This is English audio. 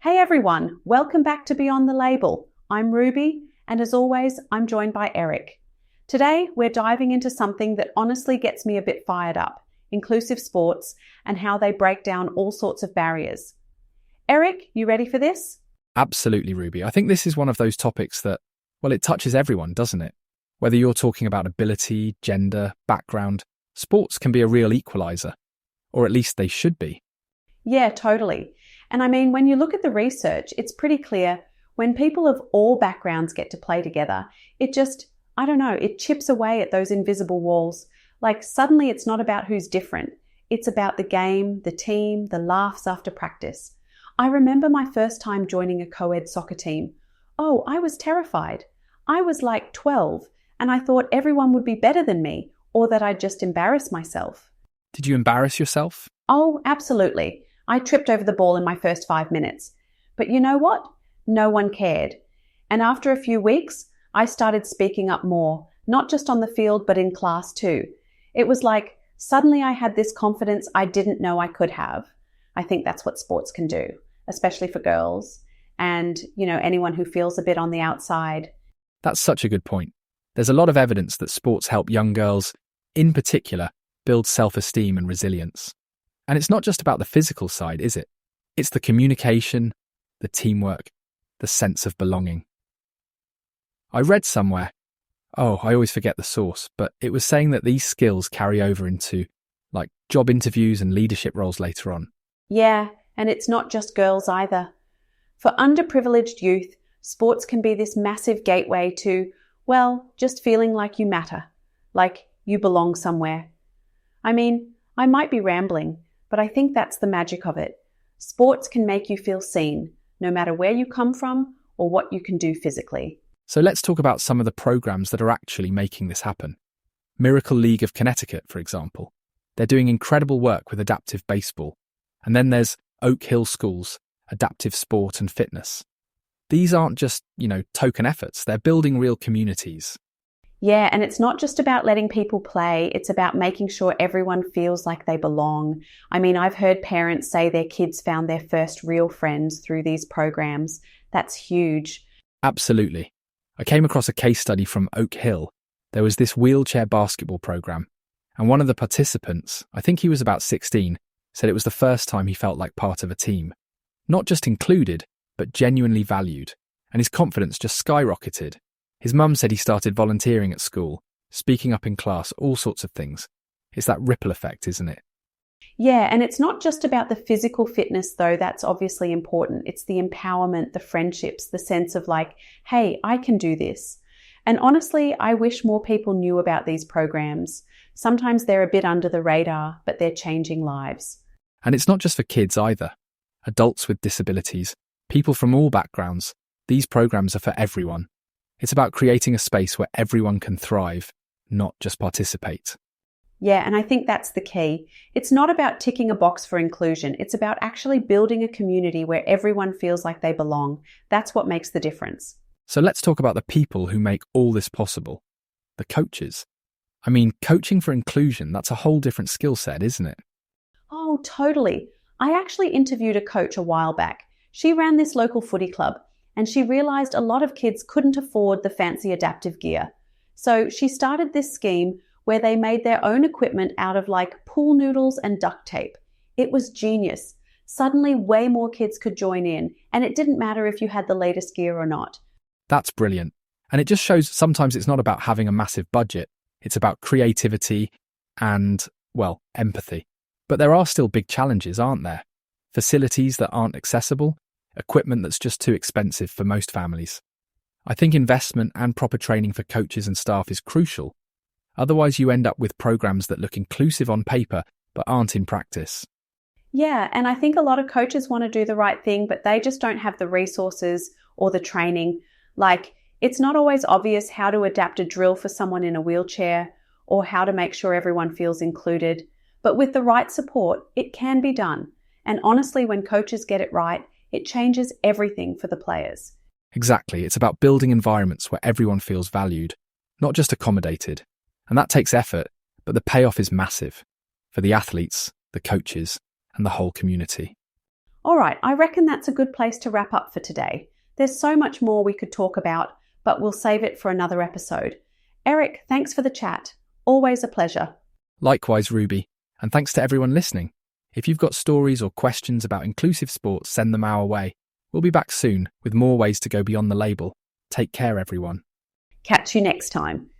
Hey everyone, welcome back to Beyond the Label. I'm Ruby, and as always, I'm joined by Eric. Today, we're diving into something that honestly gets me a bit fired up, inclusive sports and how they break down all sorts of barriers. Eric, you ready for this? Absolutely, Ruby. I think this is one of those topics that, it touches everyone, doesn't it? Whether you're talking about ability, gender, background, sports can be a real equaliser, or at least they should be. Yeah, totally. And I mean, when you look at the research, it's pretty clear when people of all backgrounds get to play together, it chips away at those invisible walls. Like suddenly it's not about who's different. It's about the game, the team, the laughs after practice. I remember my first time joining a co-ed soccer team. Oh, I was terrified. I was like 12 and I thought everyone would be better than me or that I'd just embarrass myself. Did you embarrass yourself? Oh, absolutely. I tripped over the ball in my first 5 minutes. But you know what? No one cared. And after a few weeks, I started speaking up more, not just on the field, but in class too. It was like suddenly I had this confidence I didn't know I could have. I think that's what sports can do, especially for girls and, anyone who feels a bit on the outside. That's such a good point. There's a lot of evidence that sports help young girls, in particular, build self-esteem and resilience. And it's not just about the physical side, is it? It's the communication, the teamwork, the sense of belonging. I read somewhere, I always forget the source, but it was saying that these skills carry over into, job interviews and leadership roles later on. Yeah, and it's not just girls either. For underprivileged youth, sports can be this massive gateway to, just feeling like you matter, like you belong somewhere. I mean, I might be rambling, but I think that's the magic of it. Sports can make you feel seen, no matter where you come from or what you can do physically. So let's talk about some of the programs that are actually making this happen. Miracle League of Connecticut, for example. They're doing incredible work with adaptive baseball. And then there's Oak Hill Schools, adaptive sport and fitness. These aren't just, token efforts. They're building real communities. Yeah, and it's not just about letting people play, it's about making sure everyone feels like they belong. I mean, I've heard parents say their kids found their first real friends through these programs. That's huge. Absolutely. I came across a case study from Oak Hill. There was this wheelchair basketball program, and one of the participants, I think he was about 16, said it was the first time he felt like part of a team. Not just included, but genuinely valued, and his confidence just skyrocketed. His mum said he started volunteering at school, speaking up in class, all sorts of things. It's that ripple effect, isn't it? Yeah, and it's not just about the physical fitness, though. That's obviously important. It's the empowerment, the friendships, the sense of hey, I can do this. And honestly, I wish more people knew about these programs. Sometimes they're a bit under the radar, but they're changing lives. And it's not just for kids either. Adults with disabilities, people from all backgrounds, these programs are for everyone. It's about creating a space where everyone can thrive, not just participate. Yeah, and I think that's the key. It's not about ticking a box for inclusion. It's about actually building a community where everyone feels like they belong. That's what makes the difference. So let's talk about the people who make all this possible. The coaches. I mean, coaching for inclusion, that's a whole different skill set, isn't it? Oh, totally. I actually interviewed a coach a while back. She ran this local footy club, and she realized a lot of kids couldn't afford the fancy adaptive gear. So she started this scheme where they made their own equipment out of pool noodles and duct tape. It was genius. Suddenly, way more kids could join in, and it didn't matter if you had the latest gear or not. That's brilliant. And it just shows sometimes it's not about having a massive budget. It's about creativity and, empathy. But there are still big challenges, aren't there? Facilities that aren't accessible, equipment that's just too expensive for most families. I think investment and proper training for coaches and staff is crucial. Otherwise, you end up with programs that look inclusive on paper, but aren't in practice. Yeah, and I think a lot of coaches want to do the right thing, but they just don't have the resources or the training. It's not always obvious how to adapt a drill for someone in a wheelchair or how to make sure everyone feels included. But with the right support, it can be done. And honestly, when coaches get it right, it changes everything for the players. Exactly. It's about building environments where everyone feels valued, not just accommodated. And that takes effort, but the payoff is massive for the athletes, the coaches, and the whole community. All right, I reckon that's a good place to wrap up for today. There's so much more we could talk about, but we'll save it for another episode. Eric, thanks for the chat. Always a pleasure. Likewise, Ruby. And thanks to everyone listening. If you've got stories or questions about inclusive sports, send them our way. We'll be back soon with more ways to go beyond the label. Take care, everyone. Catch you next time.